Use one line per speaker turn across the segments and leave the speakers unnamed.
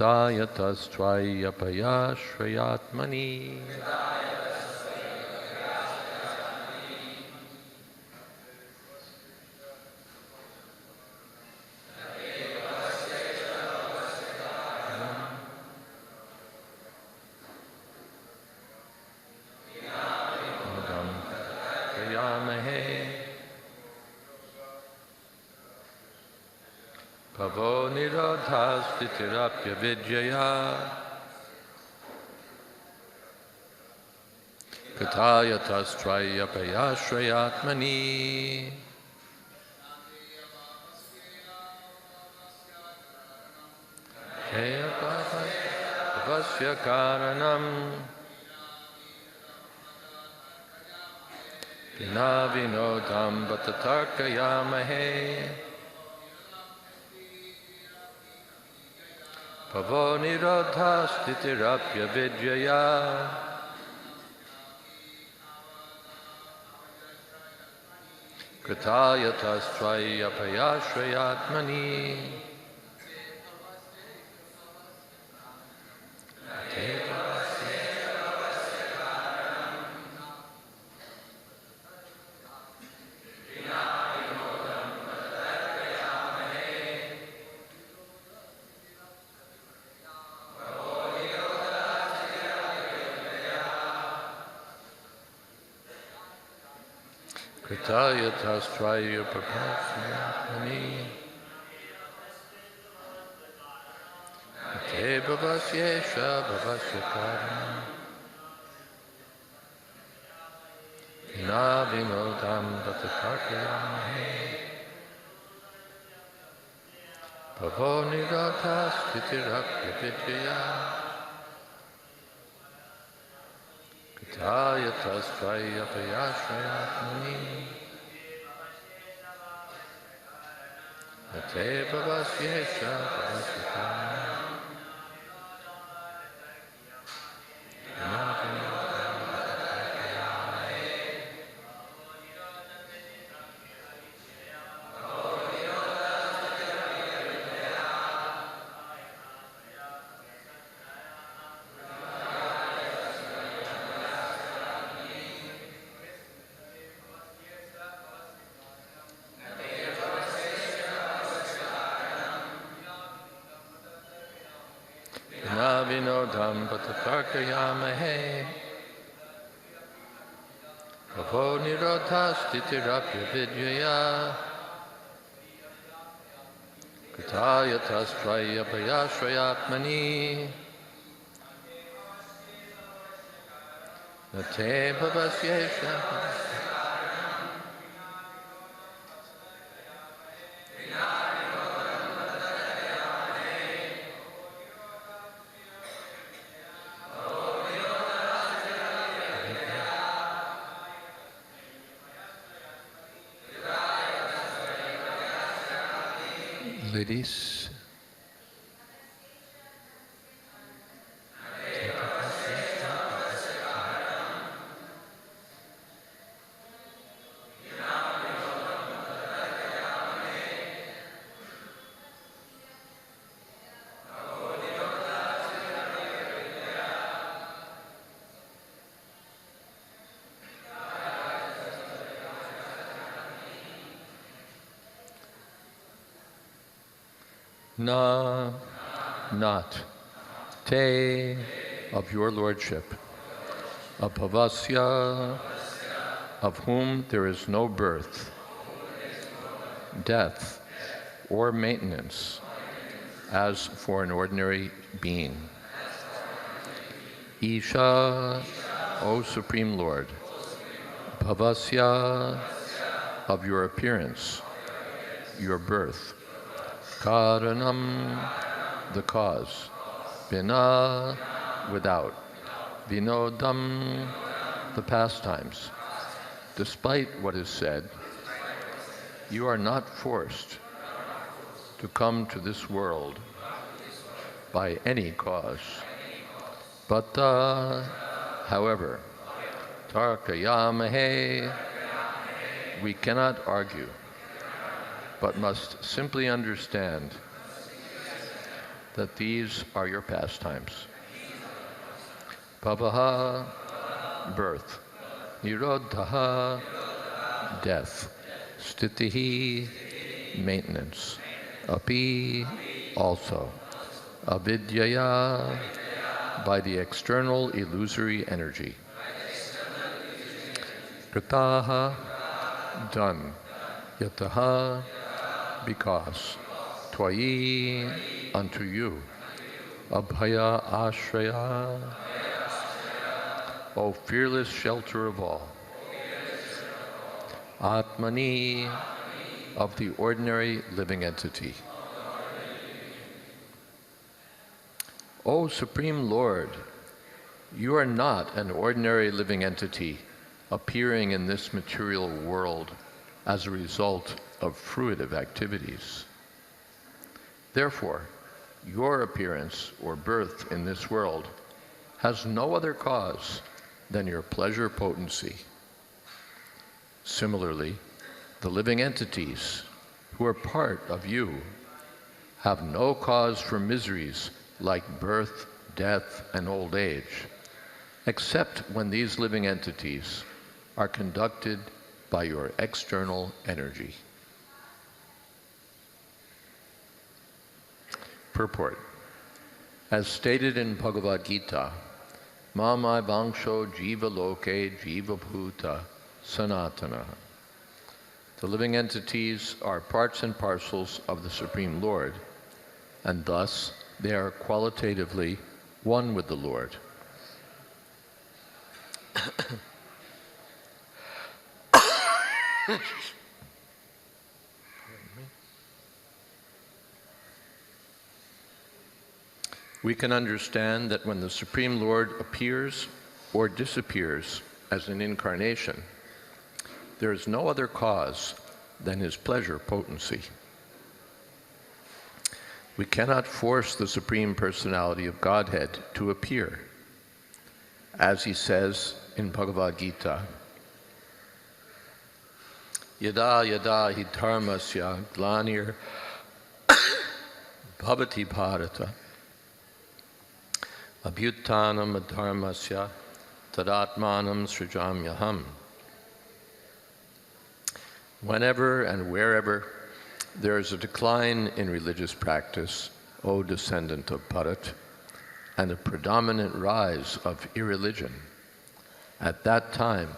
Jaiadvaita Pavo nirodhas titirapya vidyaya Katayatas trayapayashrayatmani Vasya karanam Vina vinodam vatatarkayamahe Pavo nirodhas titirapya vidyaya Kritayatas trayapayashrayatmani Kritayatas trayapayashrayatmani Te bhavasyesha bhavasya karanam Na vinodam vatatarkayamahe Pavo nirodhas titirapya vidyaya Kritayatas trayapayashrayatmani Te bhavasyesha bhavasya karanam Vinodam vatatarkayamahe Pavo nirodhas titirapya vidyaya Kritayatas trayapayashrayatmani Nate bhavasyesha Ladies, na, not, te, of your lordship, apavasya, of whom there is no birth, death, or maintenance, as for an ordinary being. Isha, O Supreme Lord, Bhavasya, of your appearance, your birth, Karanam, the cause, Vina, without, Vinodam, the pastimes. Despite what is said, you are not forced to come to this world by any cause. But, however, Tarkayamahe, we cannot argue, but must simply understand that these are your pastimes. Bhavaha, birth. Nirodhaha, death. Stitihi, maintenance. Api, also. Avidyaya, by the external illusory energy. Kritaha, done. Yataha, because. Twayi, unto you. Abhaya ashraya, O fearless shelter of all. Atmani, of the ordinary living entity. O Supreme Lord, you are not an ordinary living entity appearing in this material world as a result of fruitive activities. Therefore, your appearance or birth in this world has no other cause than your pleasure potency. Similarly, the living entities who are part of you have no cause for miseries like birth, death, and old age, except when these living entities are conducted by your external energy. Purport. As stated in Bhagavad Gita, Mamai Vangsho Jiva Loke Jiva Bhuta Sanatana. The living entities are parts and parcels of the Supreme Lord, and thus they are qualitatively one with the Lord. We can understand that when the Supreme Lord appears or disappears as an incarnation, there is no other cause than his pleasure potency. We cannot force the Supreme Personality of Godhead to appear. As he says in Bhagavad Gita, Yada yada hi dharmasya glanir bhavati bharata abhyuttanam adharmasya tadatmanam srijamyaham. Whenever and wherever there is a decline in religious practice, O descendant of Bharat, and a predominant rise of irreligion, at that time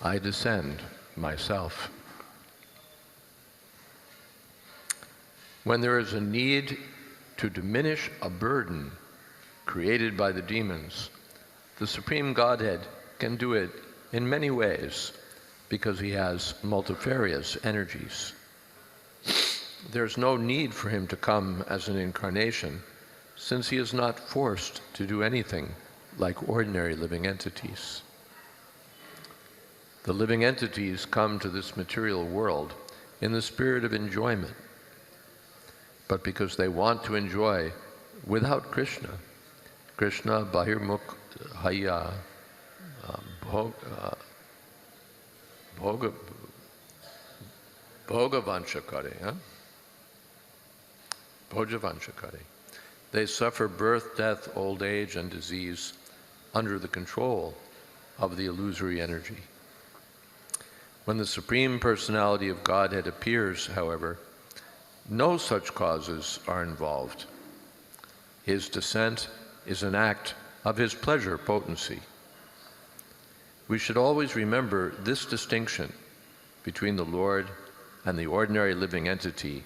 I descend myself. When there is a need to diminish a burden created by the demons, the Supreme Godhead can do it in many ways because he has multifarious energies. There's no need for him to come as an incarnation, since he is not forced to do anything like ordinary living entities. The living entities come to this material world in the spirit of enjoyment, but because they want to enjoy without Krishna. Krishna bahirmukh haya bhogavanshakare. Bhojavanshakare. They suffer birth, death, old age, and disease under the control of the illusory energy. When the Supreme Personality of Godhead appears, however, no such causes are involved. His descent is an act of his pleasure potency. We should always remember this distinction between the Lord and the ordinary living entity,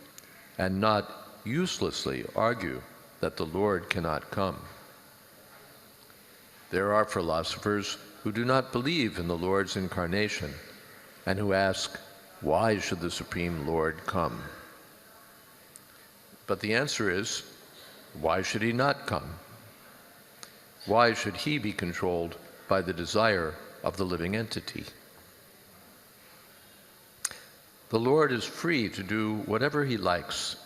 and not uselessly argue that the Lord cannot come. There are philosophers who do not believe in the Lord's incarnation and who ask, why should the Supreme Lord come? But the answer is, why should he not come? Why should he be controlled by the desire of the living entity? The Lord is free to do whatever he likes.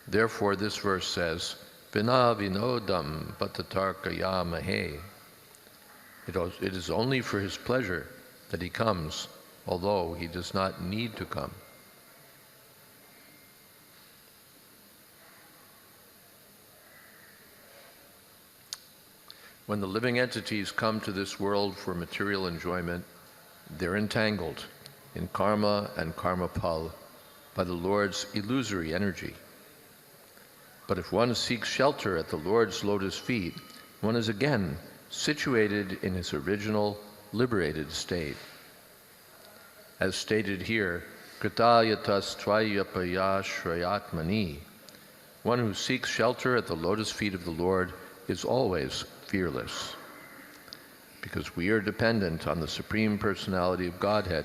Therefore, this verse says, Vina vinodam patatarkaya mahe. It is only for his pleasure that he comes, although he does not need to come. When the living entities come to this world for material enjoyment, they're entangled in karma and karmapal by the Lord's illusory energy. But if one seeks shelter at the Lord's lotus feet, one is again situated in his original liberated state. As stated here, Kritayatas Tvayapaya Shrayatmani, one who seeks shelter at the lotus feet of the Lord is always fearless. Because we are dependent on the Supreme Personality of Godhead,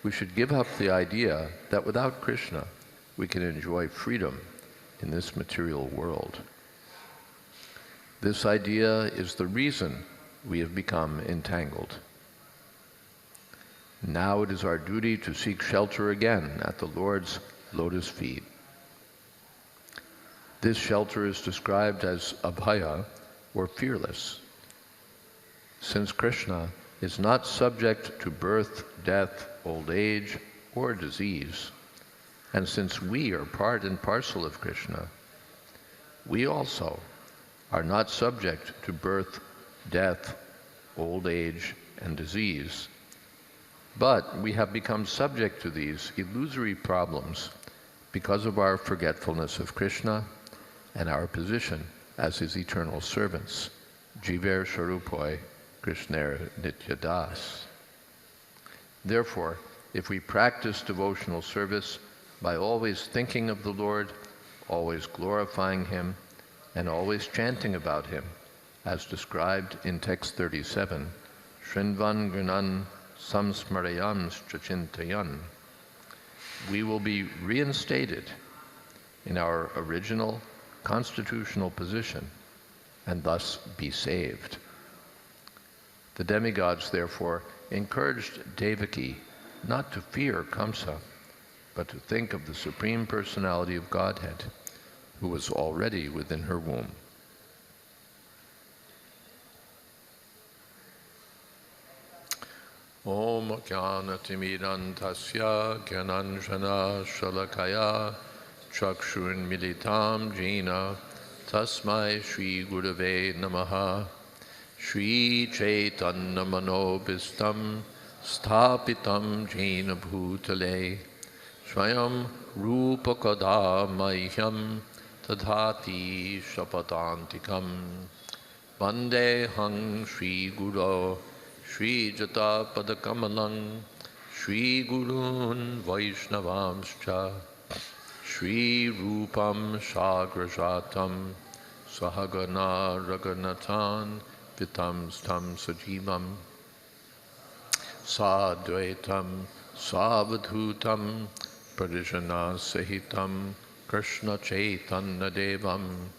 we should give up the idea that without Krishna, we can enjoy freedom in this material world. This idea is the reason we have become entangled. Now it is our duty to seek shelter again at the Lord's lotus feet. This shelter is described as abhaya, or fearless. Since Krishna is not subject to birth, death, old age, or disease, and since we are part and parcel of Krishna, we also are not subject to birth, death, old age, and disease. But we have become subject to these illusory problems because of our forgetfulness of Krishna and our position as his eternal servants, Jiver Sharupoi Krishner Nityadas. Therefore, if we practice devotional service by always thinking of the Lord, always glorifying him, and always chanting about him, as described in text 37, Shrinvan Gunan Samsmarayams Chachintayan, we will be reinstated in our original constitutional position and thus be saved. The demigods, therefore, encouraged Devaki not to fear Kamsa, but to think of the Supreme Personality of Godhead, who was already within her womb. Om Jnanatimidantasya Gyananjana Shalakaya Chakshun Militam Jena Tasmai Shri Gurave Namaha Shri Chaitanya Manobhistam Sthapitam Jena Bhutale Swayam Rupakada Mahyam Tadhati Shapatantikam Vande Hang Shri Guru Shri Jata Padakamalang Shri Gurun Vaishnavamscha Shri Rupam Sagrajatam Sahagana Raghunathan Vitam Stam Sajivam Sadvaitam Savadhutam Parijana Sahitam Krishna Chaitanya Devam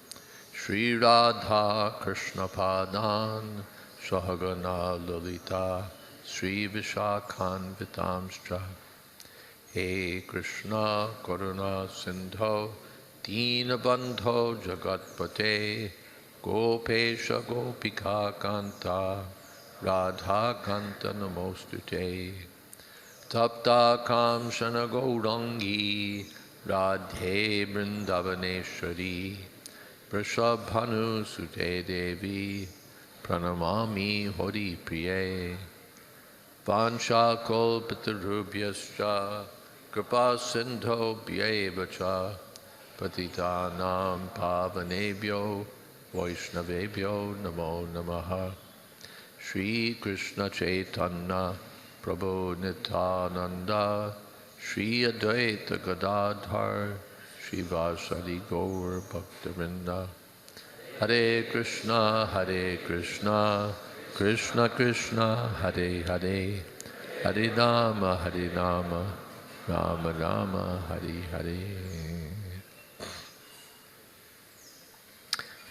Shri Radha Krishna Padan Sahagana Lalita Sri Vishakhan Vitamscha He Krishna Karuna Sindho Deenabandho Jagatpate Gopesha Gopika Kanta Radha Kanta Namostute Tapta Kamshana Gaurangi Radhe Vrindavaneshwari Vrishabhanu Sute Devi Pranamami Hori Priye Vansha Kolpatarubhyascha Kripa Sindho Bhyevacha Patitanam Pavanebhyo Vaishnavebhyo Namo Namaha Shri Krishna Chaitanya Prabhu Nityananda Shri Advaita Gadadhar Shri Vasadi Gaur Bhaktivinoda Hare Krishna Krishna Krishna Hare Hare Hare Rama Rama Rama Hare Hare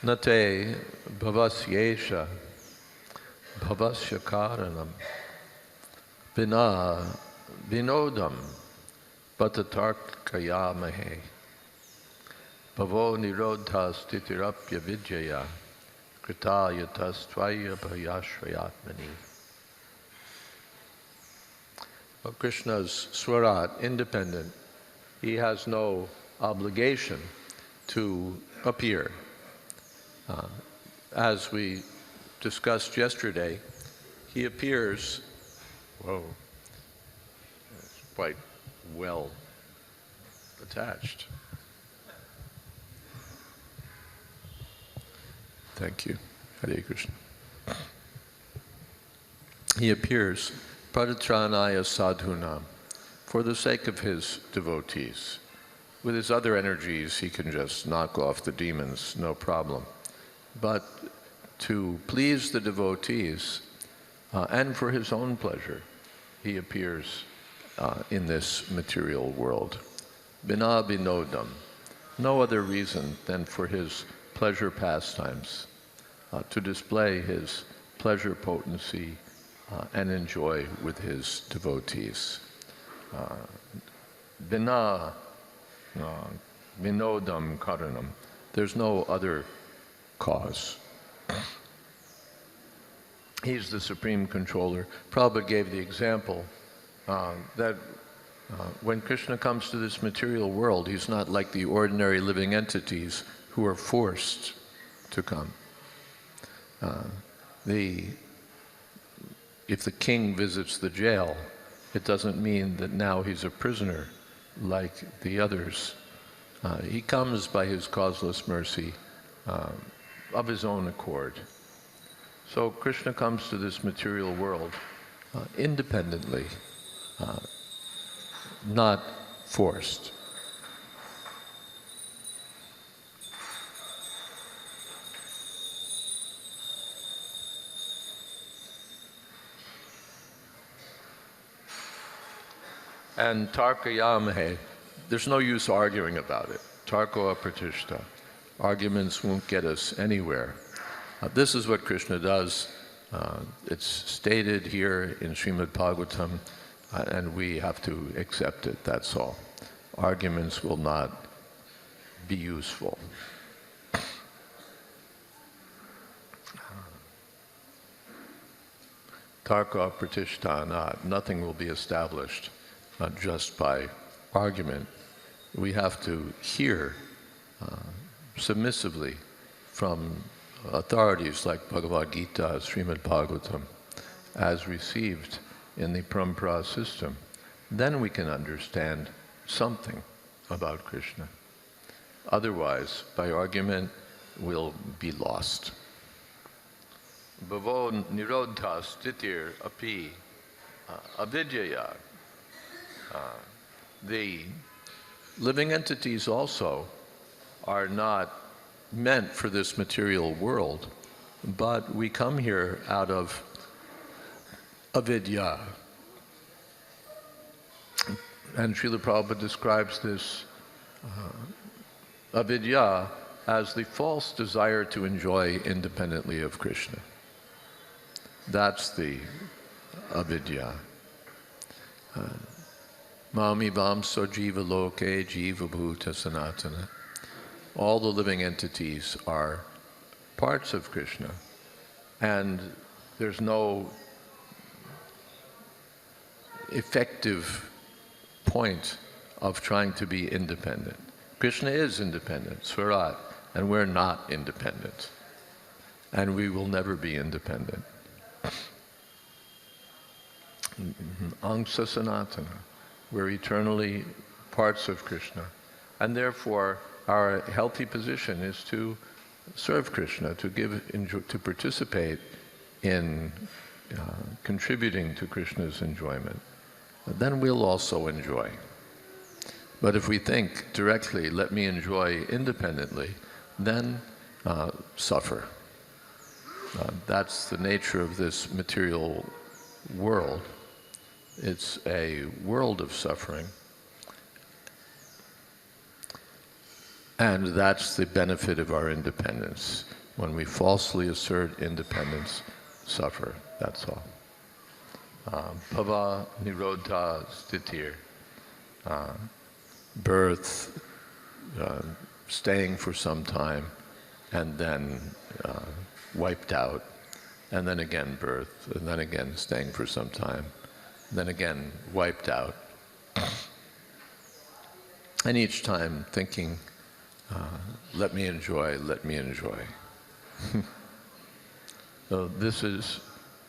Nate Bhavasyesha Bhavasya Karanam Vina Vinodam Bhatatarkayamahe Bhavo Nirodha Stitirapya Vidyaya Kritaya Tastvaya Bhayashrayatmani. Well, Krishna's Swarat, independent, he has no obligation to appear. As we discussed yesterday, he appears, whoa, it's quite well attached. Thank you. Hare Krishna. He appears, Paritranaya Sadhunam, for the sake of his devotees. With his other energies, he can just knock off the demons, no problem. But to please the devotees, and for his own pleasure, he appears in this material world. Bina binodam, no other reason than for his pleasure pastimes, to display his pleasure potency and enjoy with his devotees. Bina binodam karanam, there's no other cause. He's the supreme controller. Prabhupada gave the example that when Krishna comes to this material world, he's not like the ordinary living entities who are forced to come. If the king visits the jail, it doesn't mean that now he's a prisoner like the others. He comes by his causeless mercy of his own accord. So Krishna comes to this material world independently, not forced. And tarkayamahe, there's no use arguing about it. Tarko apratishta. Arguments won't get us anywhere. This is what Krishna does. It's stated here in Srimad Bhagavatam, and we have to accept it, that's all. Arguments will not be useful. Tarka pratishtana, nothing will be established just by argument. We have to hear submissively from authorities like Bhagavad Gita, Srimad Bhagavatam, as received in the parampara system. Then we can understand something about Krishna. Otherwise, by argument, we'll be lost. Bhavo nirodha stitir api avidyaya. The living entities also are not meant for this material world, but we come here out of avidya. And Srila Prabhupada describes this avidya as the false desire to enjoy independently of Krishna. That's the avidya. Mami vamso jiva loke jiva bhuta sanatana. All the living entities are parts of Krishna, and there's no effective point of trying to be independent. Krishna is independent, Swarat, and we're not independent. And we will never be independent. Angsa Sanatana, we're eternally parts of Krishna. And therefore, our healthy position is to serve Krishna, to participate in contributing to Krishna's enjoyment. Then we'll also enjoy. But if we think directly, let me enjoy independently, then suffer. That's the nature of this material world. It's a world of suffering. And that's the benefit of our independence. When we falsely assert independence, suffer, that's all. Bhava nirodha stitir. Birth, staying for some time, and then wiped out, and then again birth, and then again staying for some time, then again wiped out. And each time thinking, let me enjoy, let me enjoy. So this is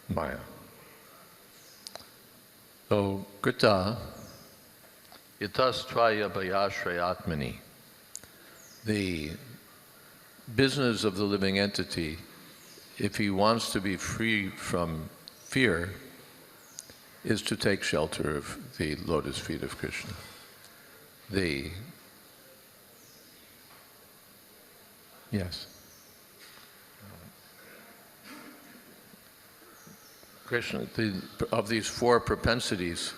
Maya. So Krita Yatastvaya Bhayashrayatmani. The business of the living entity, if he wants to be free from fear, is to take shelter of the lotus feet of Krishna. Yes. Krishna, of these four propensities,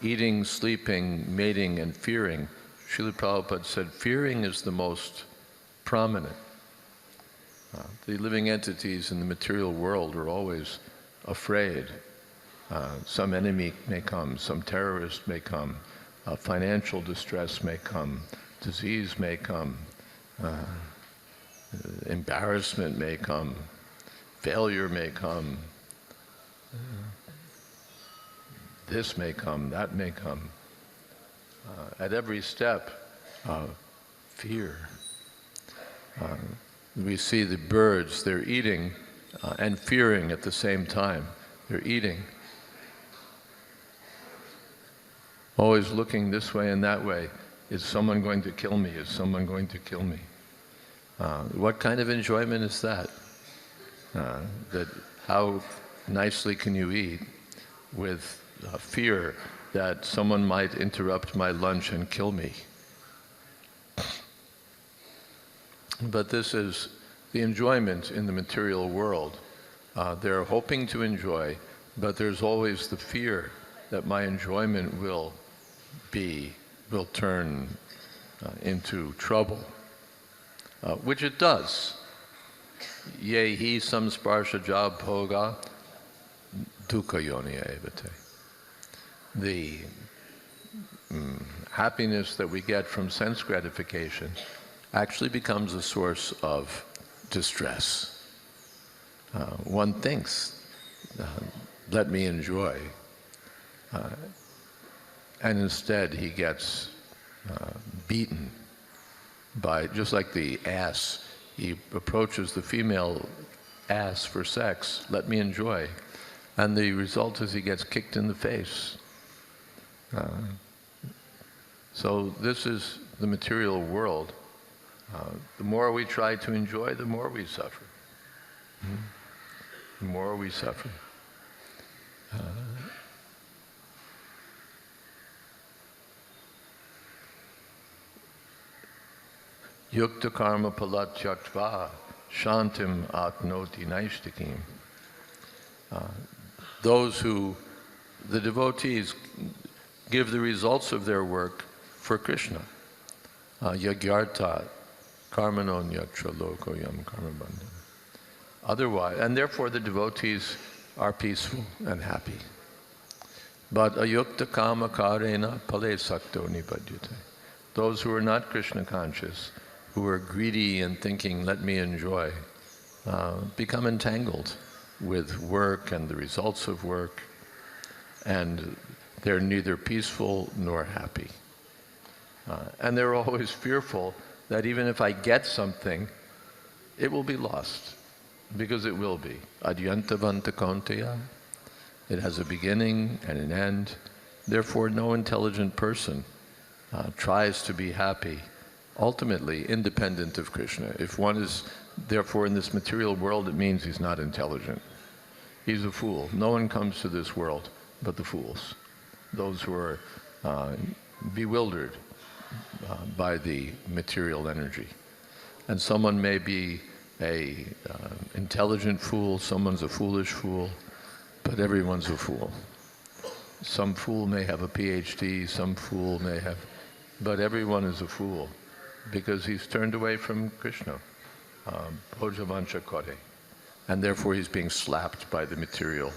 eating, sleeping, mating, and fearing, Srila Prabhupada said fearing is the most prominent. The living entities in the material world are always afraid. Some enemy may come, some terrorist may come, financial distress may come, disease may come, embarrassment may come, failure may come, this may come, that may come. At every step, fear. We see the birds, they're eating and fearing at the same time. They're eating, always looking this way and that way. Is someone going to kill me? Is someone going to kill me? What kind of enjoyment is that? That how nicely can you eat with fear that someone might interrupt my lunch and kill me? But this is the enjoyment in the material world. They're hoping to enjoy, but there's always the fear that my enjoyment will turn into trouble, which it does. Yehi samsparsha jab bhoga dukkha yoni evate. The happiness that we get from sense gratification actually becomes a source of distress. One thinks, let me enjoy, and instead he gets beaten by, just like the ass, he approaches the female ass for sex, let me enjoy, and the result is he gets kicked in the face. So this is the material world. The more we try to enjoy, the more we suffer. The more we suffer. Yukta karma palat tyaktva shantim atnoti naishtikim. Those who, the devotees, give the results of their work for Krishna. Yagyarta karmanon yatra lokoyam karmabandham. Otherwise, and therefore the devotees are peaceful and happy. But ayukta kama karena pale sakto nipadyate. Those who are not Krishna conscious, who are greedy and thinking, let me enjoy, become entangled with work and the results of work, and they're neither peaceful nor happy. And they're always fearful that even if I get something, it will be lost, because it will be. Adyantavanta kaunteya. It has a beginning and an end. Therefore, no intelligent person tries to be happy, ultimately independent of Krishna. If one is, therefore, in this material world, it means he's not intelligent. He's a fool. No one comes to this world but the fools, those who are bewildered by the material energy. And someone may be a intelligent fool, someone's a foolish fool, but everyone's a fool. Some fool may have a PhD, some fool may have, but everyone is a fool because he's turned away from Krishna, bhojavancha kore, and therefore he's being slapped by the material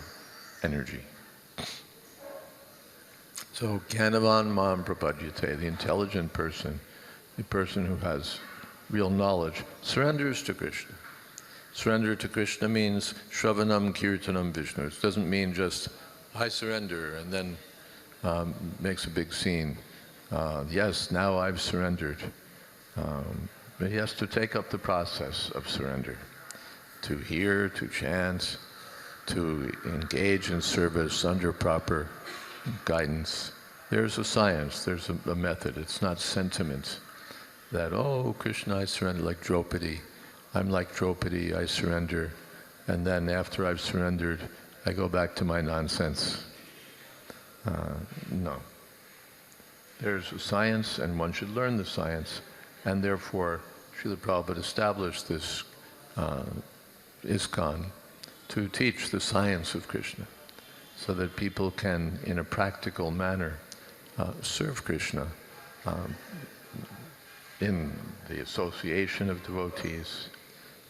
energy. So, Gyanavan Mam Prapadyate, the intelligent person, the person who has real knowledge, surrenders to Krishna. Surrender to Krishna means Shravanam Kirtanam Vishnu. It doesn't mean just, I surrender, and then makes a big scene. Yes, now I've surrendered. But he has to take up the process of surrender. to hear, to chant, to engage in service under proper guidance. There's a science, there's a method. It's not sentiment that, oh, Krishna, I surrender, like Draupadi. I'm like Draupadi, I surrender. And then after I've surrendered, I go back to my nonsense. No. There's a science, and one should learn the science. And therefore, Srila Prabhupada established this ISKCON to teach the science of Krishna, so that people can, in a practical manner, serve Krishna in the association of devotees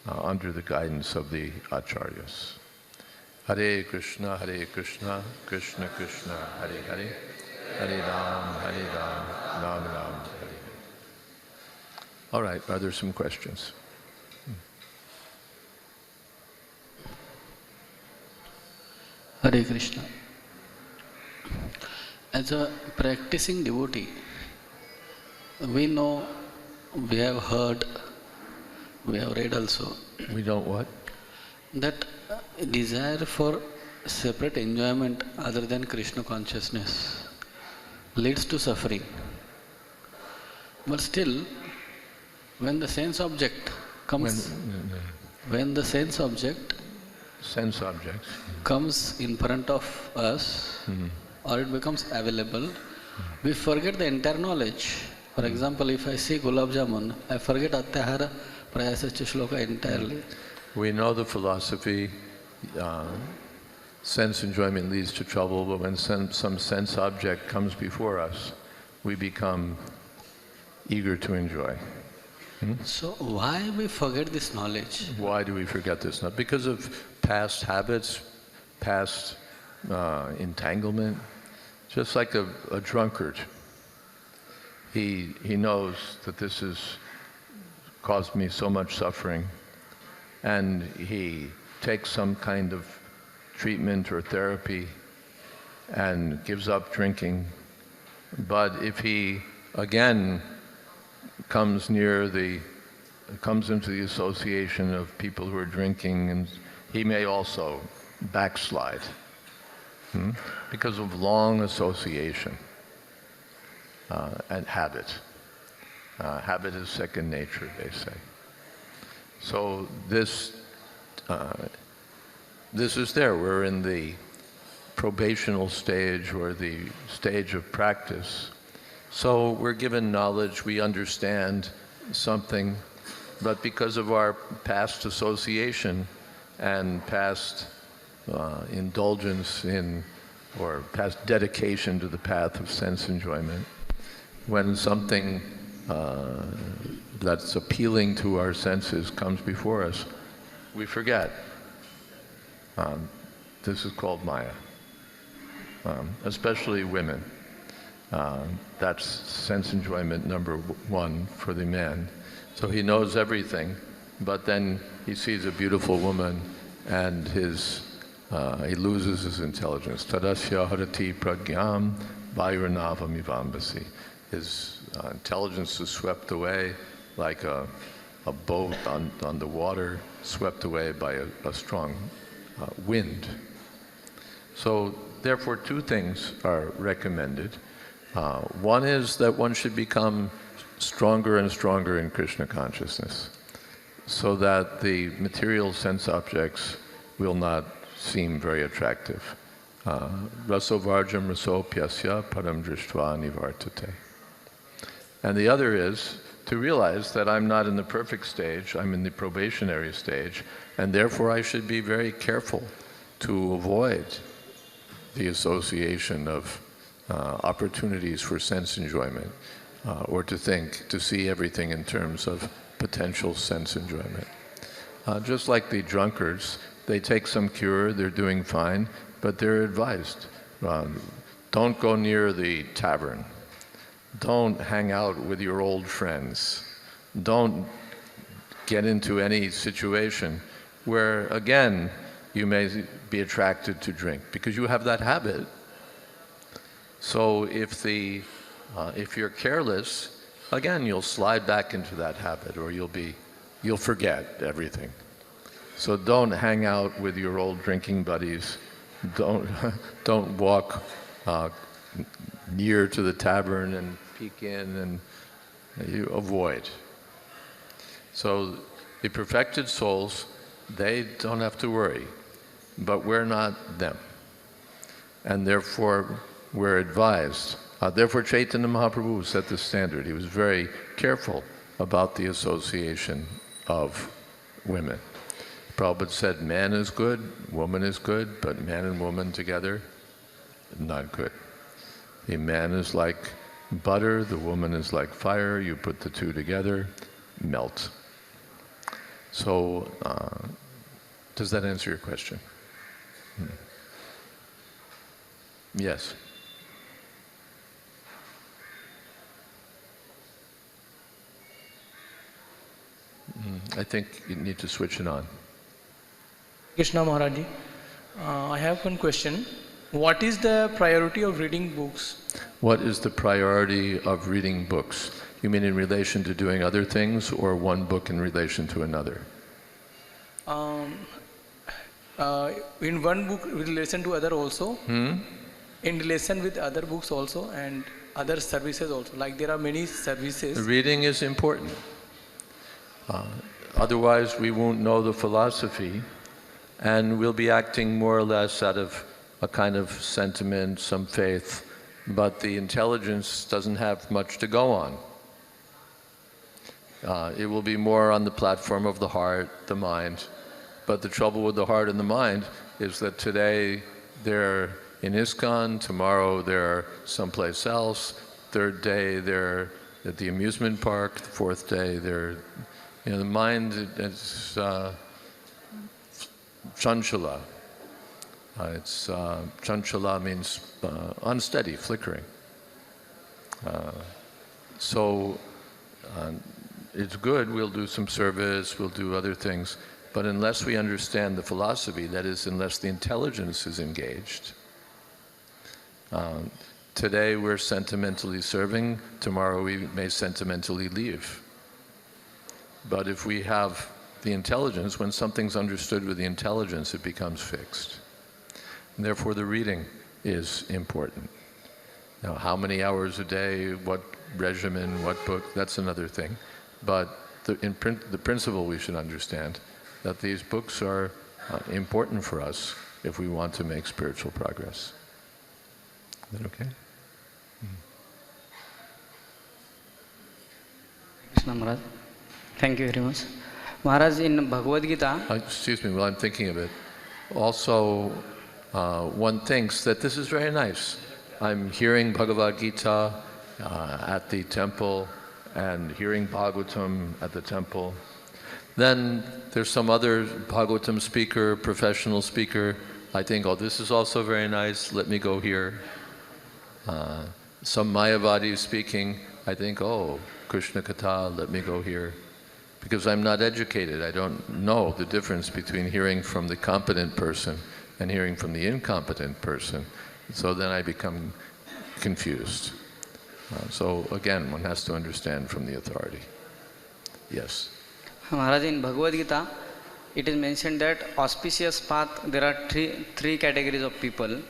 under the guidance of the acharyas. Hare Krishna, Krishna Krishna, Hare Hare, Hare Ram, Ram Ram, Hare Hare. All right, are there some questions?
Hare Krishna. As a practicing devotee, we know, we have heard, we have read also.
We don't what?
That desire for separate enjoyment other than Krishna consciousness leads to suffering. But still, when the sense object comes, when the sense objects comes in front of us, or it becomes available, we forget the entire knowledge. For example, if I see gulab jamun, I forget Atyahara Prayasascha Shloka entirely.
We know the philosophy, sense enjoyment leads to trouble, but when some sense object comes before us, we become eager to enjoy.
So why we forget this knowledge?
Why do we forget this knowledge? Because of past habits, past entanglement. Just like a drunkard. He knows that this has caused me so much suffering, and he takes some kind of treatment or therapy and gives up drinking. But if he again comes into the association of people who are drinking, and he may also backslide because of long association and habit. Habit is second nature, they say. So this is there. We're in the probational stage, or the stage of practice. So we're given knowledge, we understand something, but because of our past association and past indulgence in, or past dedication to the path of sense enjoyment, when something that's appealing to our senses comes before us, we forget. This is called Maya, especially women. That's sense enjoyment number one for the man. So he knows everything, but then he sees a beautiful woman and he loses his intelligence. Tadasya harati pragyam vayurnavam ivambasi. His intelligence is swept away like a boat on the water, swept away by a strong wind. So therefore, two things are recommended. One is that one should become stronger and stronger in Krishna consciousness, so that the material sense objects will not seem very attractive. Raso varjam raso pyasya param drishtva nivartate. And the other is to realize that I'm not in the perfect stage, I'm in the probationary stage, and therefore I should be very careful to avoid the association of opportunities for sense enjoyment, or to see everything in terms of potential sense enjoyment. Just like the drunkards, they take some cure, they're doing fine, but they're advised, don't go near the tavern, don't hang out with your old friends, don't get into any situation where, again, you may be attracted to drink, because you have that habit. So if you're careless, again, you'll slide back into that habit, or you'll forget everything. So don't hang out with your old drinking buddies. Don't walk near to the tavern and peek in, and you avoid. So the perfected souls, they don't have to worry, but we're not them. And therefore, we're advised. Therefore, Chaitanya Mahaprabhu set the standard. He was very careful about the association of women. Prabhupada said, man is good, woman is good, but man and woman together, not good. The man is like butter, the woman is like fire. You put the two together, melt. So, does that answer your question? Yes. I think you need to switch it on.
Krishna Maharaj ji, I have one question. What is the priority of reading books?
What is the priority of reading books? You mean in relation to doing other things, or one book in relation to another?
In one book in relation to other also, in relation with other books also, and other services also. Like there are many services.
Reading is important. Otherwise we won't know the philosophy, and we'll be acting more or less out of a kind of sentiment, some faith, but the intelligence doesn't have much to go on. It will be more on the platform of the heart, the mind. But the trouble with the heart and the mind is that today they're in ISKCON, tomorrow they're someplace else, third day they're at the amusement park, the fourth day they're, the mind is chanchala. Chanchala means unsteady, flickering. So it's good, we'll do some service, we'll do other things, but unless we understand the philosophy, that is, unless the intelligence is engaged. Today we're sentimentally serving, tomorrow we may sentimentally leave. But if we have the intelligence, when something's understood with the intelligence, it becomes fixed. And therefore the reading is important. Now, how many hours a day, what regimen, what book, that's another thing. But the principle we should understand, that these books are important for us if we want to make spiritual progress. Is that okay?
Krishna Maharaj, thank you very much. Maharaj, in Bhagavad Gita...
excuse me, while I'm thinking of it, also one thinks that this is very nice. I'm hearing Bhagavad Gita at the temple and hearing Bhagavatam at the temple. Then there's some other Bhagavatam speaker, professional speaker. I think, oh, this is also very nice, let me go here. Some Mayavadi speaking, I think, oh, Krishna Katha, let me go here. Because I'm not educated, I don't know the difference between hearing from the competent person and hearing from the incompetent person. So then I become confused. So again, one has to understand from the authority. Yes.
Maharaj, in Bhagavad Gita, it is mentioned that auspicious path, there are three categories of people.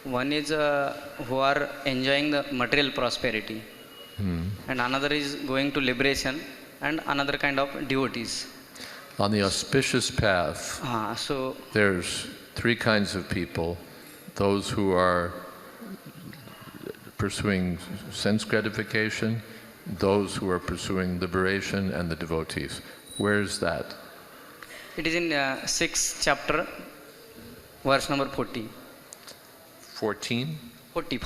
One is who are enjoying the material prosperity, and another is going to liberation, and another kind of devotees.
On the auspicious path, there's three kinds of people. Those who are pursuing sense gratification, those who are pursuing liberation, and the devotees. Where is that?
It is in 6th chapter, verse number 40.
14?
40.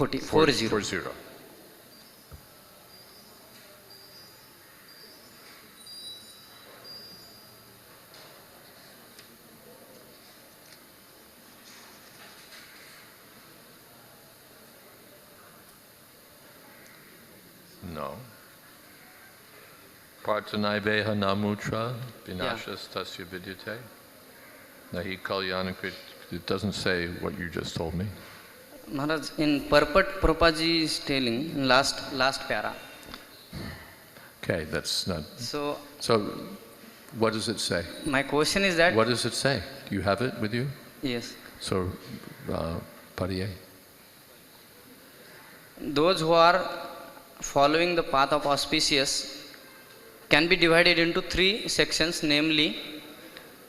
No. Partanaiveha namutra vinashas tasya vidyate. Nahi kalyanakrit. It doesn't say what you just told me.
Maharaj, in purport, Prabhupada is telling in last para.
Okay, that's not.
So
What does it say?
My question is that,
What does it say? Do you have it with you?
yes,
So, Pariye.
those who are following the path of auspicious can be divided into three sections, namely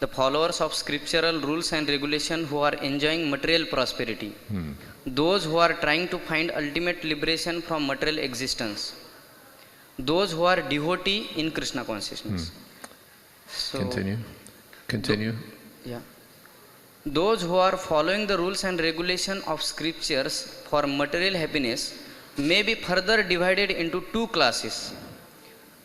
the followers of scriptural rules and regulation who are enjoying material prosperity, those who are trying to find ultimate liberation from material existence, those who are devotee in Krishna consciousness. So,
Continue.
yeah. Those who are following the rules and regulation of scriptures for material happiness may be further divided into two classes.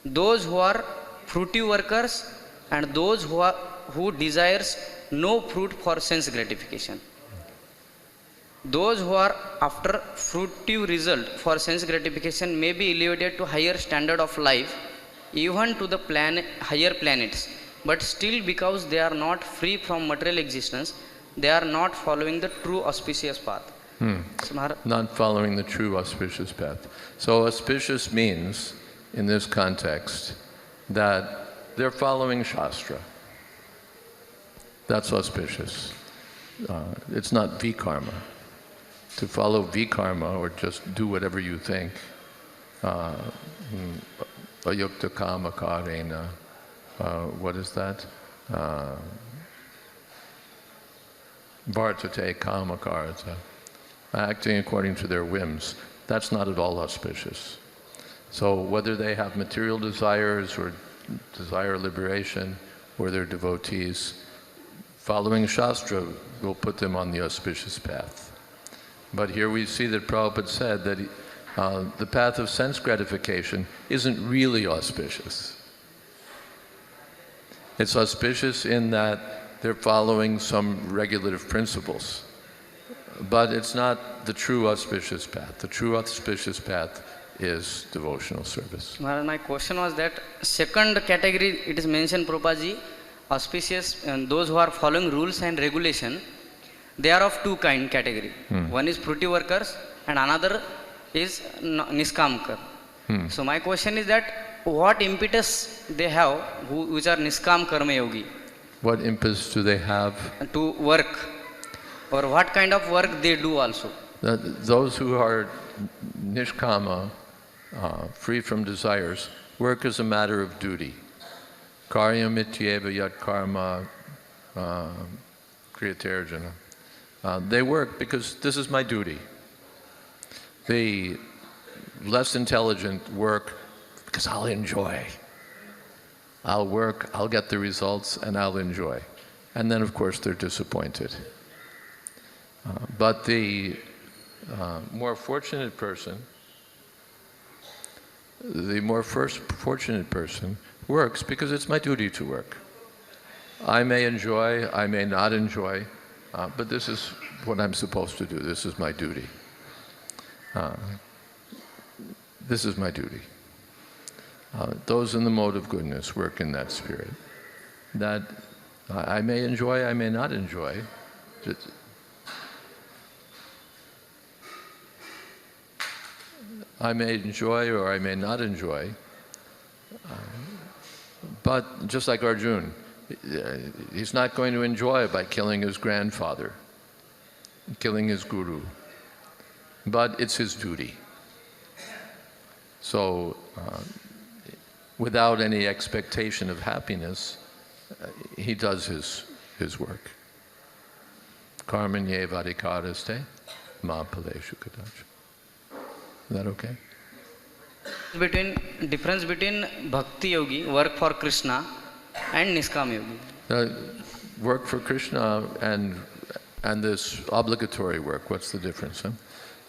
Those who are fruitive workers and those who desires no fruit for sense gratification. Those who are after fruitive result for sense gratification may be elevated to higher standard of life, even to the higher planets, but still because they are not free from material existence, they are not following the true auspicious path. So,
Not following the true auspicious path. So auspicious means, in this context, that they're following Shastra. That's auspicious. It's not vikarma. To follow vikarma, or just do whatever you think, ayukta kama karena, what is that? Vartate kama karata. Acting according to their whims. That's not at all auspicious. So whether they have material desires or desire liberation, or they're devotees, following Shastra will put them on the auspicious path. But here we see that Prabhupada said that the path of sense gratification isn't really auspicious. It's auspicious in that they're following some regulative principles. But it's not the true auspicious path. The true auspicious path is devotional service.
Maharaj, my question was that second category, it is mentioned, Prabhupada, auspicious, and those who are following rules and regulation, they are of two kind category. One is fruitive workers and another is niskamkar. So my question is that what impetus they have, which are niskam karma yogi?
What impetus do they have?
To work, or what kind of work they do also?
Those who are nishkama, free from desires, work as a matter of duty. Karyam ityeva yat karma kriyaterjana. They work because this is my duty. The less intelligent work because I'll enjoy. I'll work, I'll get the results, and I'll enjoy. And then, of course, they're disappointed. But the more fortunate person, works because it's my duty to work. I may enjoy, I may not enjoy, but this is what I'm supposed to do. This is my duty. This is my duty. Those in the mode of goodness work in that spirit. That I may enjoy, I may not enjoy. I may enjoy or I may not enjoy. But just like Arjuna, he's not going to enjoy by killing his grandfather, killing his guru. But it's his duty. So, without any expectation of happiness, he does his work. Karmanye vadikaraste ma paleshu kadach. Is that okay?
Difference between bhakti yogi, work for Krishna, and niskam yogi.
Work for Krishna and this obligatory work, what's the difference? Huh?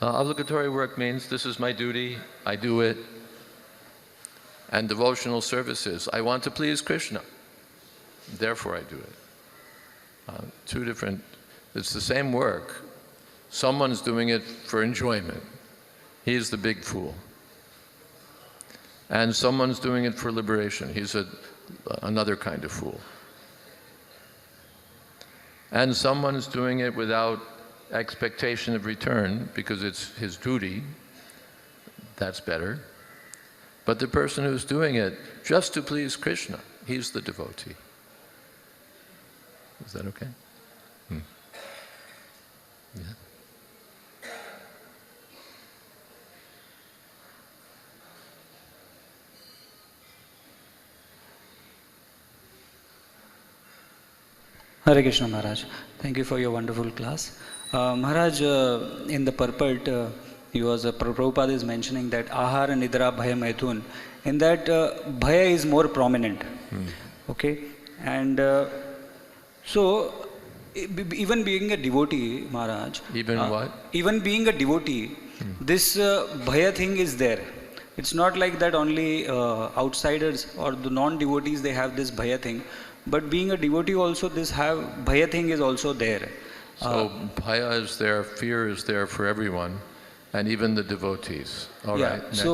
Obligatory work means this is my duty, I do it. And devotional service is, I want to please Krishna, therefore I do it. Two different, it's the same work. Someone's doing it for enjoyment. He's the big fool. And someone's doing it for liberation. He's another kind of fool. And someone's doing it without expectation of return because it's his duty. That's better. But the person who's doing it just to please Krishna, He's the devotee. Is that okay? Yeah.
Hare Krishna Maharaj. Thank you for your wonderful class. Maharaj, in the purport, Prabhupada is mentioning that Ahara, Nidra, Bhaya, Maithun. In that, Bhaya is more prominent. Okay? And so, even being a devotee, Maharaj.
Even what?
Even being a devotee, this Bhaya thing is there. It's not like that only outsiders or the non-devotees, they have this Bhaya thing. But being a devotee also, this Bhaya thing is also there.
So Bhaya is there, fear is there for everyone, and even the devotees. All right. Next.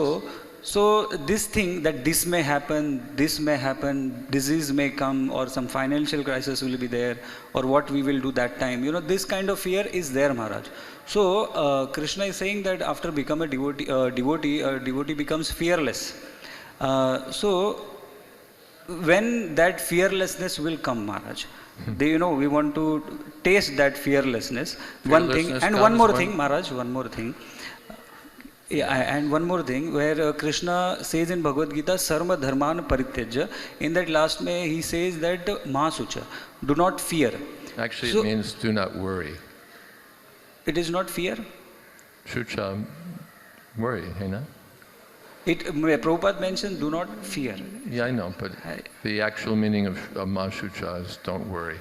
So this thing that this may happen, disease may come, or some financial crisis will be there, or what we will do that time. This kind of fear is there, Maharaj. So Krishna is saying that after become a devotee becomes fearless. So when that fearlessness will come, Maharaj, we want to taste that fearlessness. One thing, and one more thing, Maharaj, one more thing. Yeah, and one more thing, where Krishna says in Bhagavad Gita, Sarma Dharman Parityajya, in that last may he says that Mahasucha, do not fear.
Actually, it means do not worry.
It is not fear?
Shucha, worry, hey na?
Prabhupada mentioned do not fear.
Yeah, I know, but the actual meaning of Mahashucha is don't worry.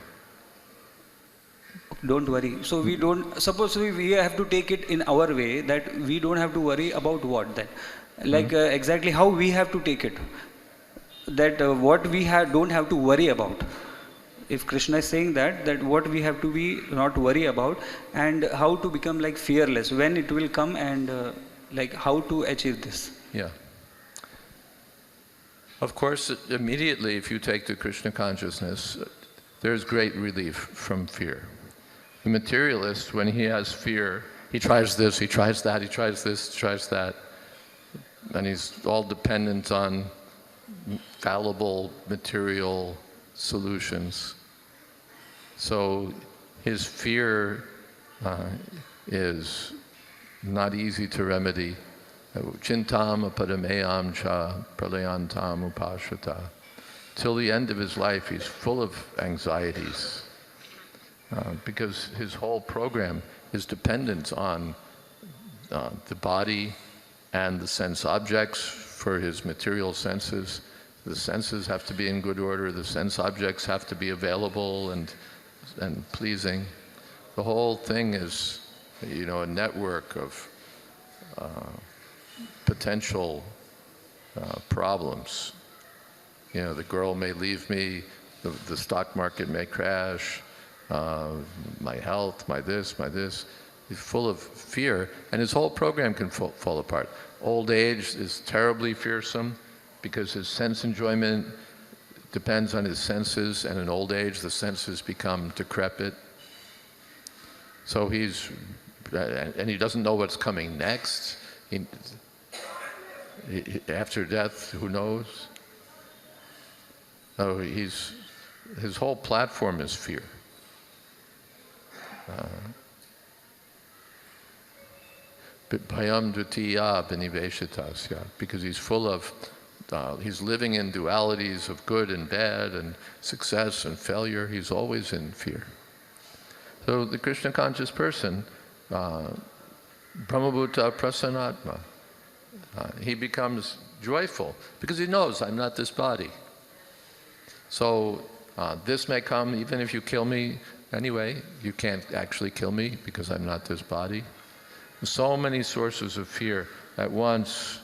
Don't worry. So we don't, suppose we have to take it in our way that we don't have to worry about what then. Like exactly how we have to take it. That what we don't have to worry about. If Krishna is saying that what we have to be not worry about, and how to become like fearless, when it will come, and like how to achieve this.
Yeah. Of course, immediately if you take the Krishna consciousness, there's great relief from fear. The materialist, when he has fear, he tries this, he tries that, he tries this, he tries that, and he's all dependent on fallible material solutions. So his fear is not easy to remedy. Chintam apadameyam cha pralayantam upashata. Till the end of his life, he's full of anxieties. Because his whole program is dependent on the body and the sense objects for his material senses. The senses have to be in good order, the sense objects have to be available and pleasing. The whole thing is, a network of potential problems. The girl may leave me, the stock market may crash, my health, my this. He's full of fear, and his whole program can fall apart. Old age is terribly fearsome because his sense enjoyment depends on his senses, and in old age the senses become decrepit. So he doesn't know what's coming next. After death, who knows? So his whole platform is fear. Bhayam dvitiya biniveshitasya, because he's full of, he's living in dualities of good and bad and success and failure. He's always in fear. So the Krishna conscious person, brahmabhuta prasanatma, he becomes joyful because he knows I'm not this body. So this may come, even if you kill me anyway, you can't actually kill me because I'm not this body. So many sources of fear at once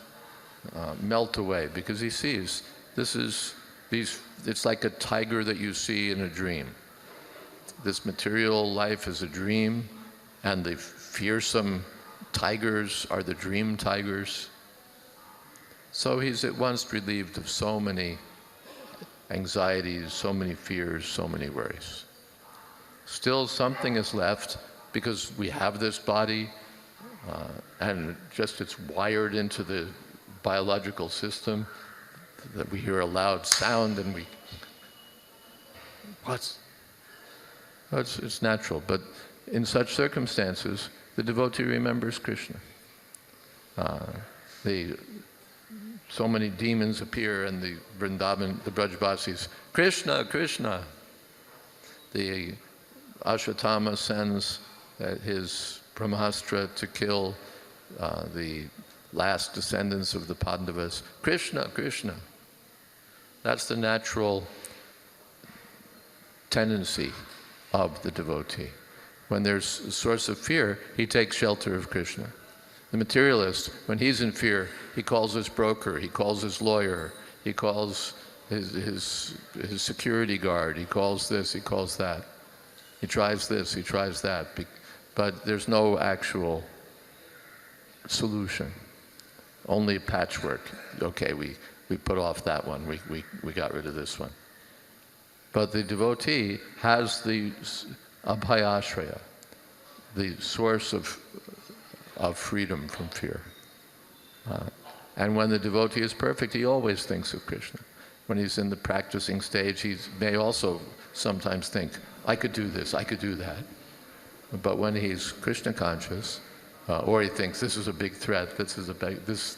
melt away because he sees it's like a tiger that you see in a dream. This material life is a dream, and the fearsome tigers are the dream tigers. So he's at once relieved of so many anxieties, so many fears, so many worries. Still something is left because we have this body, and just it's wired into the biological system that we hear a loud sound and we It's natural, but in such circumstances, the devotee remembers Krishna. So many demons appear in the Vrindavan, the Brajbasis, Krishna, Krishna. The Ashwatthama sends his Brahmastra to kill the last descendants of the Pandavas. Krishna, Krishna. That's the natural tendency of the devotee. When there's a source of fear, he takes shelter of Krishna. The materialist, when he's in fear, he calls his broker, he calls his lawyer, he calls his security guard, he calls this, he calls that. He tries this, he tries that, but there's no actual solution. Only patchwork. Okay, we put off that one, we got rid of this one. But the devotee has the abhayashraya, the source of freedom from fear. And when the devotee is perfect, he always thinks of Krishna. When he's in the practicing stage, he may also sometimes think, I could do this, I could do that. But when he's Krishna conscious, or he thinks this is a big threat, this is a big, this.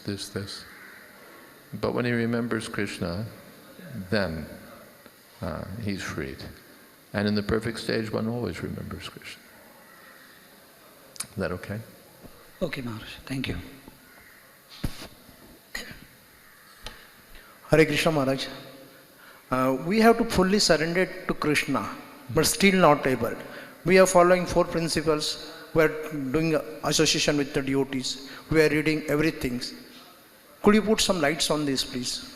But when he remembers Krishna, then he's freed. And in the perfect stage, one always remembers Krishna. Is that okay?
Okay, Maharaj. Thank you.
Hare Krishna Maharaj. We have to fully surrender to Krishna, but still not able. We are following 4 principles. We are doing association with the devotees. We are reading everything. Could you put some lights on this, please?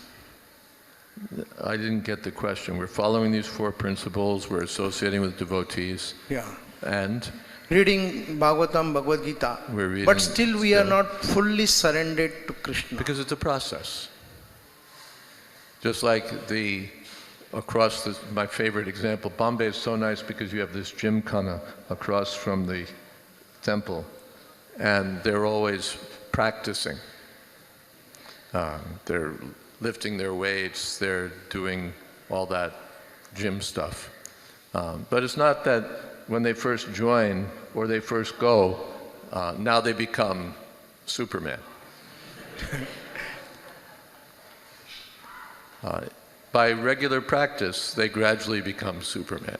I didn't get the question. We're following these 4 principles, we're associating with devotees.
Yeah.
And?
Reading Bhagavatam, Bhagavad Gita.
We're reading,
but still we are not fully surrendered to Krishna.
Because it's a process. Just like my favorite example, Bombay is so nice because you have this gymkhana across from the temple, and they're always practicing. They're lifting their weights, they're doing all that gym stuff. But it's not that when they first join or they first go, now they become Superman. By regular practice, they gradually become Superman.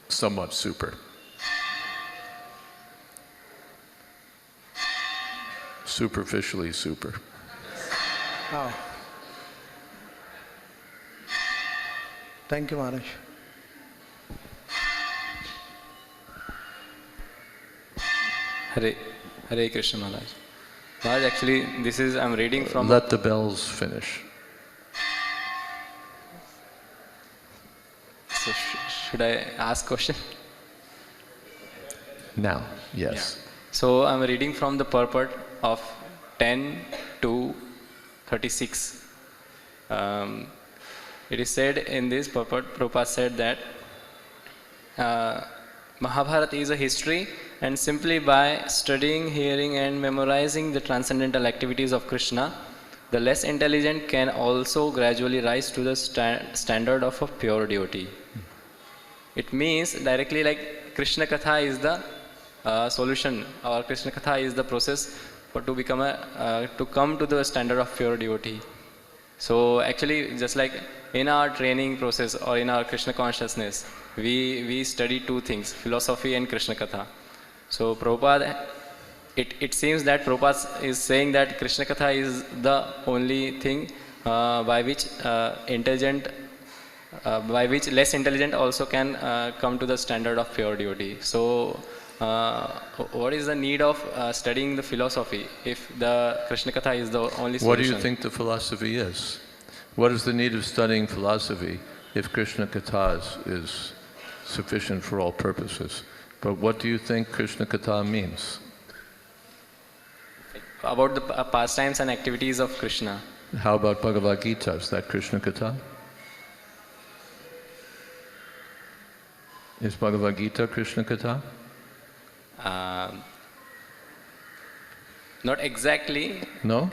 Somewhat super. Superficially super.
Oh. Thank you, Maharaj.
Hare Krishna Maharaj. Maharaj, actually, I'm reading from...
Let the bells finish.
So should I ask question?
Now, yes.
Yeah. So I'm reading from the purport of 10 to 36. It is said in this purport, Prabhupada said that Mahabharata is a history, and simply by studying, hearing and memorizing the transcendental activities of Krishna, the less intelligent can also gradually rise to the standard of a pure devotee. It means directly like Krishna Katha is the solution, or Krishna Katha is the process to come to the standard of pure devotee. So actually, just like in our training process or in our Krishna consciousness, we study 2 things, philosophy and Krishna Katha. So Prabhupada, it seems that Prabhupada is saying that Krishna Katha is the only thing by which less intelligent also can come to the standard of pure devotee. So what is the need of studying the philosophy if the Krishna Katha is the only solution?
What do you think the philosophy is? What is the need of studying philosophy if Krishna Katha is sufficient for all purposes? But what do you think Krishna Katha means?
About the pastimes and activities of Krishna.
How about Bhagavad Gita? Is that Krishna Katha? Is Bhagavad Gita Krishna Katha?
Not exactly.
No?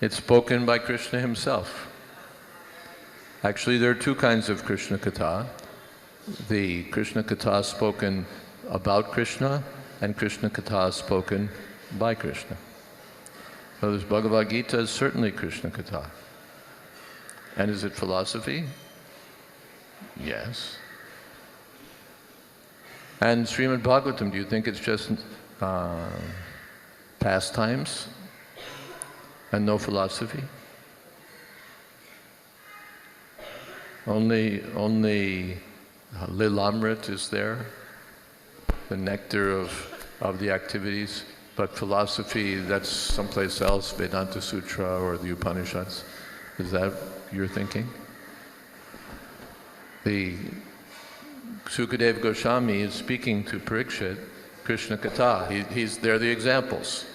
It's spoken by Krishna himself. Actually, there are two kinds of Krishna Katha. The Krishna Katha spoken about Krishna and Krishna Katha spoken by Krishna. So this Bhagavad Gita is certainly Krishna Katha. And is it philosophy? Yes. And Srimad Bhagavatam, do you think it's just pastimes and no philosophy? Only Lilamrit is there, the nectar of the activities, but philosophy, that's someplace else, Vedanta Sutra or the Upanishads. Is that your thinking? The Sukadeva Goswami is speaking to Parikshit, Krishna Katha. They're the examples.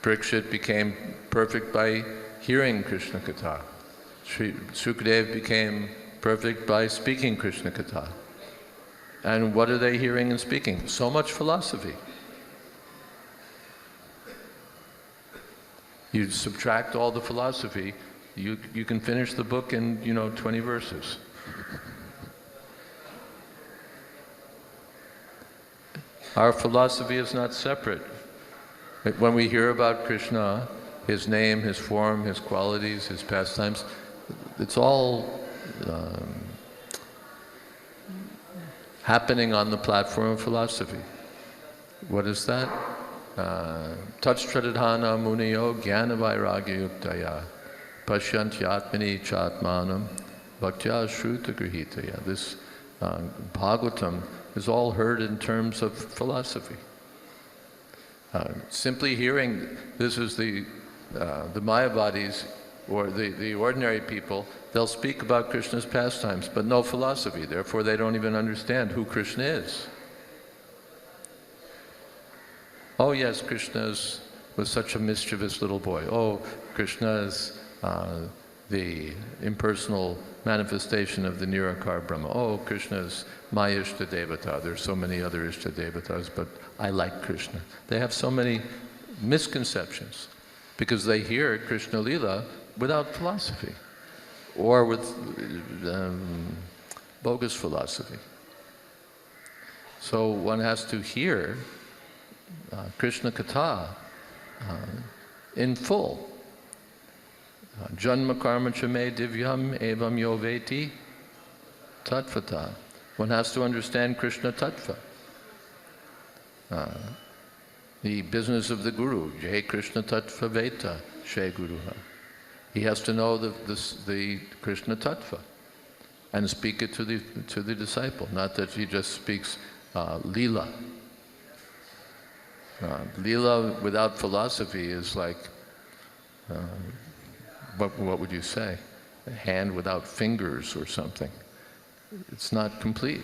Parikshit became perfect by hearing Krishna Katha. Sukadeva became perfect by speaking Krishna Katha. And what are they hearing and speaking? So much philosophy. You subtract all the philosophy, you can finish the book in 20 verses. Our philosophy is not separate. When we hear about Krishna, his name, his form, his qualities, his pastimes, it's all happening on the platform of philosophy. What is that? Tatstradhana muniyo jnana vairagya yuktaya pashyantyatmani chatmanam bhaktya shruta grihitaya. This Bhagavatam is all heard in terms of philosophy. Simply hearing, this is the Mayavadis, or the ordinary people, they'll speak about Krishna's pastimes, but no philosophy. Therefore, they don't even understand who Krishna is. Oh yes, Krishna was such a mischievous little boy. Oh, Krishna is the impersonal manifestation of the Nirakar Brahma. Oh, Krishna is my Ishta Devata. There's so many other Ishta Devatas, but I like Krishna. They have so many misconceptions because they hear Krishna Lila without philosophy or with bogus philosophy. So one has to hear Krishna Katha in full. Janma karma chame divyam evam yo veti tattvata. One has to understand Krishna tattva. The business of the guru, Jai Krishna tattva veta she guruha. He has to know the Krishna tattva and speak it to the disciple, not that he just speaks lila. Lila without philosophy is like, what would you say? A hand without fingers or something. It's not complete.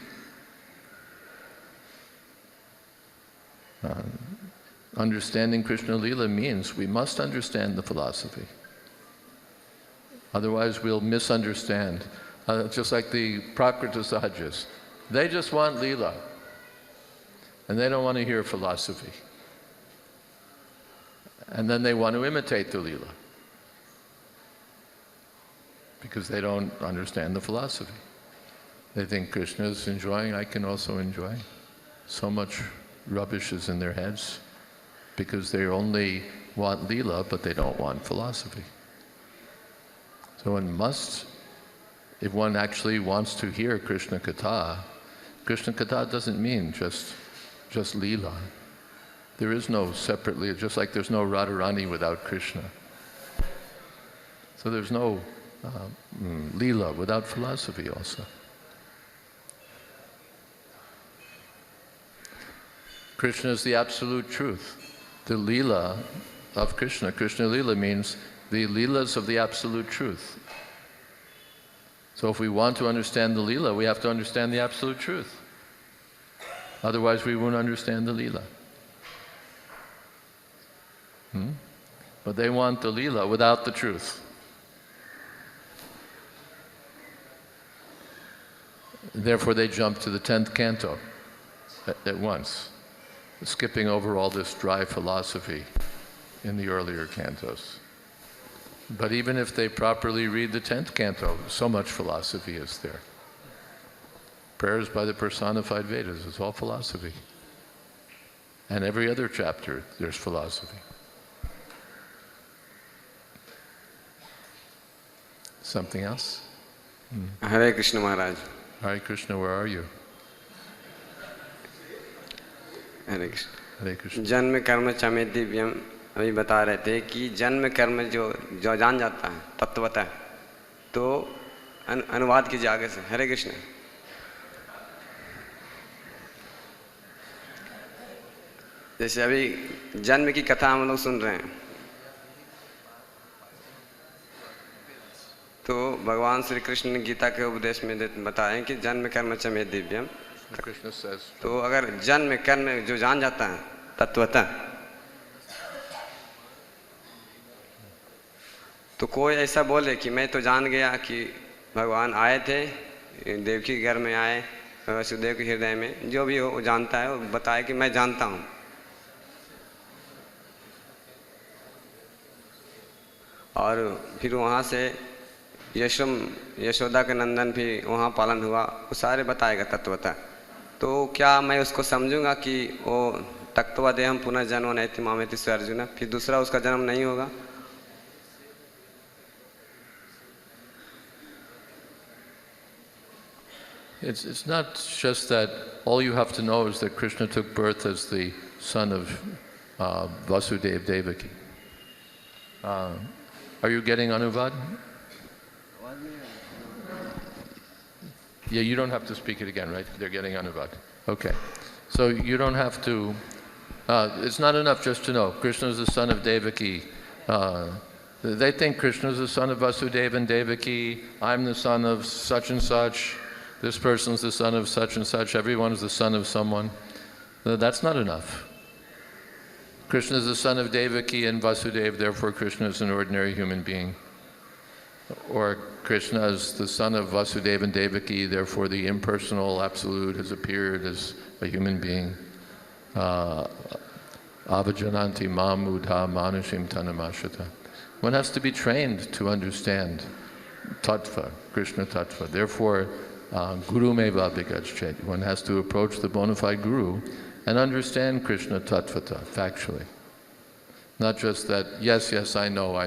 Understanding Krishna Lila means we must understand the philosophy. Otherwise we'll misunderstand. Just like the Prakrita Sahajas. They just want Lila. And they don't want to hear philosophy. And then they want to imitate the Lila. Because they don't understand the philosophy. They think Krishna is enjoying, I can also enjoy. So much rubbish is in their heads because they only want Leela, but they don't want philosophy. So one must, if one actually wants to hear Krishna Katha doesn't mean just Leela. There is no separate Leela, just like there's no Radharani without Krishna. So there's no Leela without philosophy also. Krishna is the absolute truth. The Leela of Krishna, Krishna Leela means the Leelas of the absolute truth. So if we want to understand the Leela, we have to understand the absolute truth. Otherwise we won't understand the Leela. But they want the Leela without the truth. Therefore they jump to the 10th canto at once, skipping over all this dry philosophy in the earlier cantos. But even if they properly read the 10th canto, so much philosophy is there. Prayers by the personified Vedas, it's all philosophy. And every other chapter, there's philosophy. Something else?
Hare Krishna Maharaj.
Hare Krishna, where are you?
Hare Krishna.
Hare Krishna.
जन्म कर्म चमे दिव्यम, अभी बता रहे थे कि जन्म कर्म जो जान जाता है तत्वतः, तो अनुवाद कीजिए आगे से. हरे कृष्ण. जैसे अभी जन्म की कथा हम लोग सुन रहे हैं, तो भगवान श्री कृष्ण ने गीता के उपदेश में बताएं कि जन्म कर्म च मे दिव्यम.
Krishna says,
तो अगर जन्म कर्म जो जान जाता है तत्वतः, तो कोई ऐसा बोले कि मैं तो जान गया कि भगवान आए थे, देवकी के घर में आए, वसुदेव के हृदय में, जो भी हो वो जानता है, वो बताए कि मैं जानता हूँ. और फिर वहाँ से यशोदा के नंदन भी वहाँ पालन हुआ, वो सारे बताएगा तत्वतः. तो क्या मैं उसको समझूंगा कि वो तत्वदेहम पुनर्जन्म नैति मामेति स्व अर्जुन, फिर दूसरा उसका जन्म नहीं होगा?
It's not just that all you have to know is that Krishna took birth as the son of Vasudeva Devaki. Are you getting Anuvad? Yeah, you don't have to speak it again, right? They're getting Anuvad. Okay. So you don't have to, it's not enough just to know Krishna is the son of Devaki. They think Krishna is the son of Vasudeva and Devaki, I'm the son of such and such, this person's the son of such and such, everyone is the son of someone. That's not enough. Krishna is the son of Devaki and Vasudeva, therefore Krishna is an ordinary human being. Or Krishna is the son of Vasudeva and Devaki, therefore the impersonal absolute has appeared as a human being. Avajananti mam udha manushim tanamashata. One has to be trained to understand tattva, Krishna tattva. Therefore, guru meva bhigajchet. One has to approach the bona fide guru and understand Krishna tattvata, factually. Not just that, yes, yes, I know.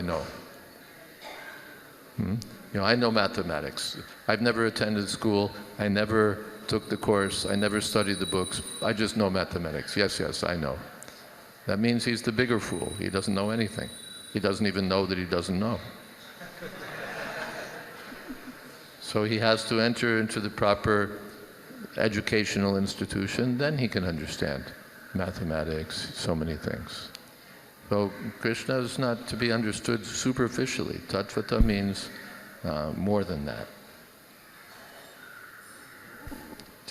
You know, I know mathematics. I've never attended school. I never took the course. I never studied the books. I just know mathematics. Yes, yes, I know. That means he's the bigger fool. He doesn't know anything. He doesn't even know that he doesn't know. So he has to enter into the proper educational institution, then he can understand mathematics, so many things. So Krishna is not to be understood superficially. Tattvata means more than that.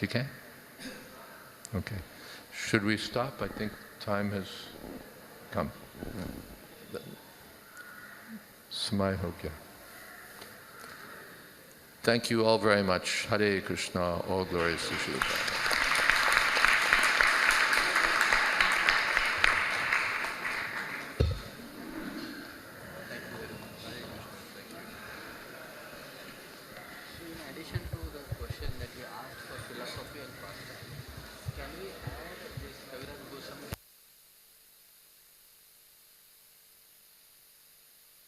Okay? Okay. Should we stop? I think time has come. Samay ho gaya. Thank you all very much. Hare Krishna, all glories to Srila Prabhupada.
In addition to